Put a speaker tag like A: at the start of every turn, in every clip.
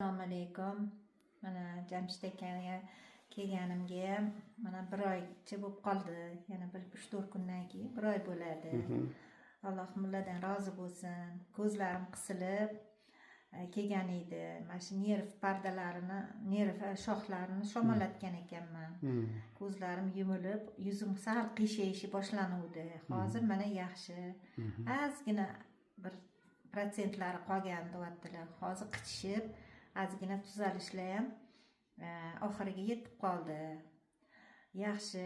A: Assalomu alaykum. Mana Jamshid akaga kelganimga mana 1 oycha bo'lib qoldi. Yana 3-4 kundan keyin 1 oy bo'ladi. Alloh ulardan rozi bo'lsin. Ko'zlarim qisilib kelgan edi. Mana shu nerv pardalarini, nerv shoxlarini shamolatgan ekanman. Ko'zlarim yumilib, yuzim sal qiyshayishni boshlanuvdi. Hozir mana yaxshi. Ozgina bir prosentlari qolgan deyaptilar. Hozir qichishib ozgina tuzalishlar ham oxiriga yetib qoldi. Yaxshi,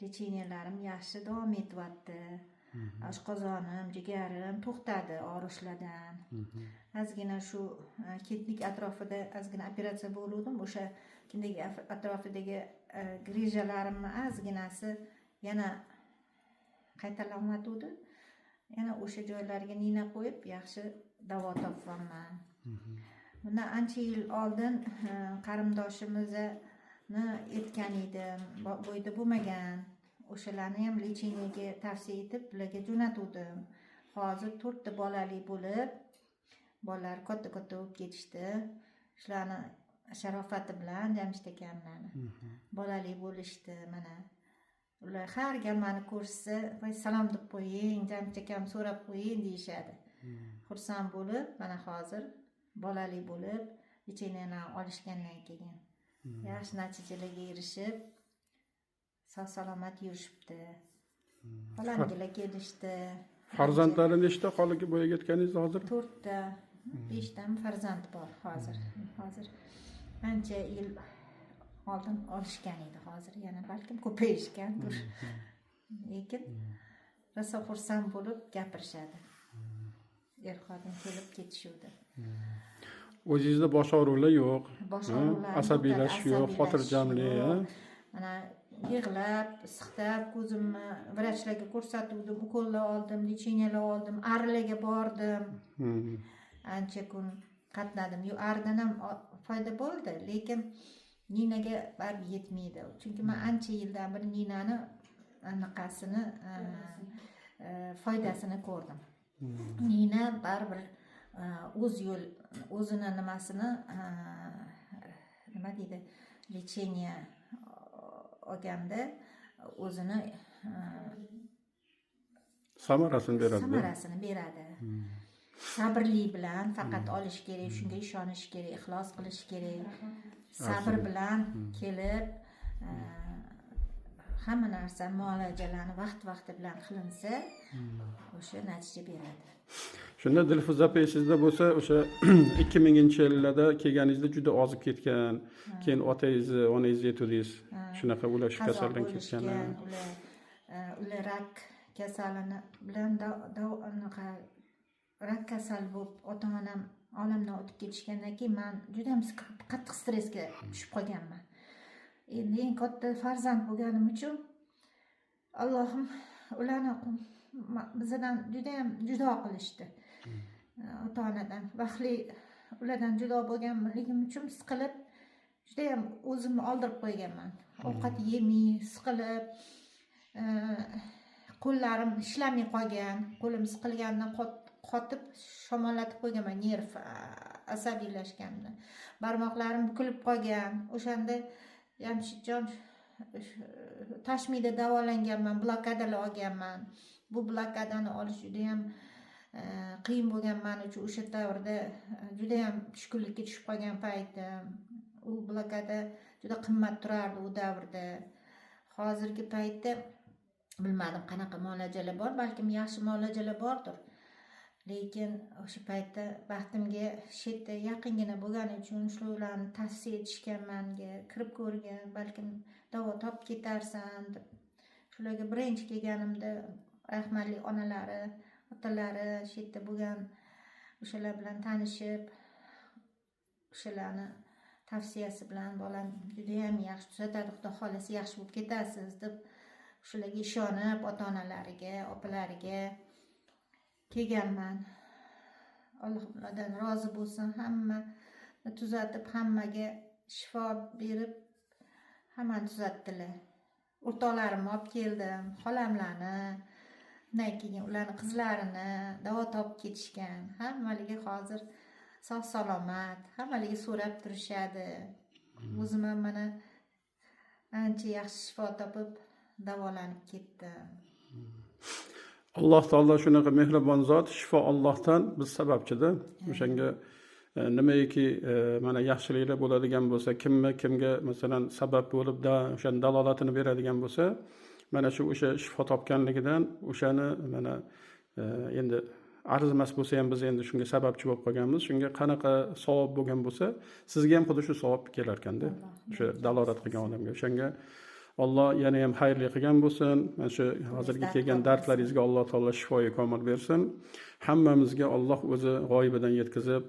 A: lechenialarim yaxshi davom etyapti. Oshqozonim, jigarim to'xtadi og'rishlardan. Ozgina shu ketnik atrofida ozgina operatsiya bo'ldim. O'sha ketnik atrofidagi grijalarimni ozginasi yana qaytalanmayotdi. Yana o'sha joylarga nina qo'yib yaxshi davo topganman. Bundan ancha yil oldin qarindoshimizni aytgan edim, bo'yda bo'lmagan. O'shalarni ham lecheniyaga tavsiya etib, ularga jo'natdim. Hozir 4 ta bolali bo'lib, bolalar katta-katta bo'lib ketishdi. Shularni sharofati bilan Jamshid akamlarni bolali bo'lishdi mana. Ular har gal meni ko'rsa, "Voy salom deb qo'ying, Jamshid akam so'rab qo'ying" deyishadi. Xursand bo'lib, mana hozir bolali bo'lib, lecheniyalarni olishgandan keyin yaxshi natijalarga erishib, sog'-salomat yurishibdi. Xolamgilar kelishdi.
B: Farzandlari nechta qolib bo'yaga yetganingiz hozir?
A: 4 ta, 5 ta farzand bor hozir. Hozir ancha yil oldin olishgan edi, hozir yana balkim ko'payishgandir. Lekin rosa xursand bo'lib gapirishadi. Er-xotin kelib ketishuvdi.
B: O'zingizda bosh og'ruvlar yo'q, asabiylashish yo'q, xotirjamlik.
A: Mana yig'lab, siqtab, ko'zimni vrachlarga ko'rsatdim, ukollar oldim, lecheniyalar oldim, arilarga bordim. Ancha kun qatnadim. Aridan ham foyda bo'ldi, lekin ninaga baribir yetmaydi. Chunki men ancha yildan beri ninani anaqasini foydasini ko'rdim. Nina baribir o'zini nimasini nima deydi, lecheniya olganda o'zini
B: samarasini
A: beradi. Sabrli bilan faqat olish kerak, shunga ishonish kerak, ixlos qilish kerak. Sabr bilan kelib hamma narsa muolajalarni vaqt-vaqti bilan qilinsa, o'sha natija beradi.
B: Shunda Dilfuza opa sizda bo'lsa, o'sha 2000-yillarda kelganingizda juda ozib ketgan, keyin otangizni, onangizni aytdingiz. Shunaqa ular shu kasaldan ketganlar.
A: Ular rak kasalini bilan rak kasal bo'lib ota-onam olamdan o'tib ketishgandan keyin men juda ham qattiq stressga tushib qolganman. Endi eng katta farzand bo'lganim uchun Allohim ularni bizdan juda ham judo qilishdi. Ota-onadan vaqtli ulardan judo bo'lganligim uchun siqilib, juda ham o'zimni oldirib qo'yganman. Ovqat yemay, siqilib, qo'llarim ishlamay qolgan, qo'lim siqilganidan qotib shamollatib qo'yganman, nerv asabiylashganimdan. Barmoqlarim bukilib qolgan. O'shanda Jamshidjon Tashmida davolanganman, blokadalar olganman. Bu blokadani olish juda ham qiyin bo'lgan men uchun. O'sha davrda juda ham tushkunlikka tushib qolgan paytim. U blokada juda qimmat turardi u davrda. Hozirgi paytda bilmadim qanaqa muolajalar bor, balkim yaxshi muolajalar bordir. Lekin o'sha paytda baxtimga shetda yaqingina bo'lgani uchun shularni tavsiya etishgan menga, kirib ko'rgan, balkim davo topib ketarsan deb. Shularga birinchi kelganimda rahmatli onalari, otalari shetda bo'lgan, o'shalar bilan tanishib, o'shalarni tavsiyasi bilan bolam juda ham yaxshi tuzatadi, xudo xolasa yaxshi bo'lib ketasiz deb shularga ishonib, ota-onalariga, opalariga kelganman. Alloh ulardan rozi bo'lsin, hamma tuzatib, hammaga shifo berib, hammani tuzatdilar. O'rtoqlarimni olib keldim, xolamlarni, undan keyin ularning qizlarini davo topib ketishgan. Hammaliga hozir sog' salomat, hammaligi so'rab turishadi. O'zim ham mana ancha yaxshi shifo topib davolanib ketdim.
B: Alloh taolo shunaqa mehribon zot, shifo Allohdan, biz sababchida. O'shanga nimaiki mana yaxshiliklar bo'ladigan bo'lsa, kimga masalan sabab bo'lib o'sha dalolatini beradigan bo'lsa, mana o'sha shifo topganligidan o'shani mana endi arzimas bo'lsa ham biz endi shunga sababchi bo'lib qolganmiz. Shunga qanaqa savob bo'lgan bo'lsa, sizga ham xuddi shu savob kelar ekanda. O'sha dalolat qilgan odamga. O'shanga Alloh yana ham xayrli qilgan bo'lsin. Mana shu hozirgi kelgan dardlaringizga Alloh taolo shifoyi komil bersin. Hammamizga Alloh o'zi g'oyibidan yetkazib,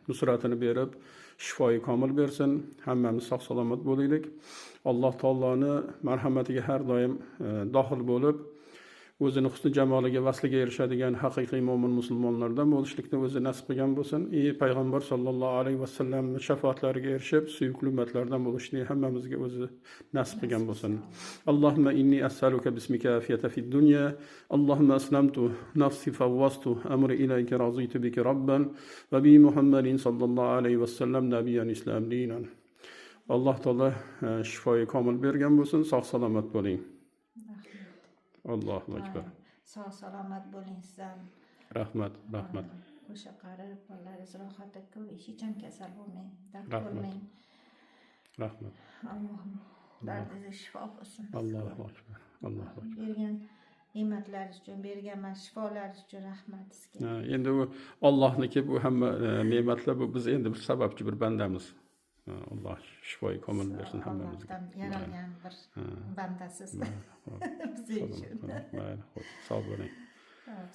B: nusratini berib, shifoyi komil bersin. Hammamiz sog' salomat bo'laylik. Alloh taoloni marhamatiga har doim dohil bo'lib, o'zini husni jamoliga vasliga erishadigan haqiqiy mo'min musulmonlardan bo'lishlikni o'zi nasib qilgan bo'lsin. Payg'ambar sollallohu alayhi vasallam shafoatlariga erishib, suyukli ummatlardan bo'lishni hammamizga o'zi nasib qilgan bo'lsin. Allohumma inni as'aluka bismika afiyata fid dunya. Allohumma aslamtu nafsi fawwastu amri ilayka razitu bika robban va bi Muhammadin sallallohu alayhi vasallam nabiyyan islam dinan. Alloh taolo shifoyi komil bergan bo'lsin. Sog' salomat bo'ling. Allohu akbar.
A: Sog' salomat bo'ling sizlar.
B: Rahmat.
A: O'sha qarib, bolalaringiz rohatda ko'p, hech ham kasal bo'lmang, dard bo'lmang.
B: Rahmat.
A: Allohim dardingizga shifo qilsin.
B: Allohu akbar.
A: Bergan ne'matlaringiz uchun, bergan shifolaringiz uchun rahmat sizga.
B: Endi u Allohniki, bu hamma ne'matlar, bu biz endi bir sababchi, bir bandamiz. Alloh shifoyi komil bersin hammamizga.
A: Yaralgan bir bandasiz. Biz uchun.
B: Sog' bo'ling.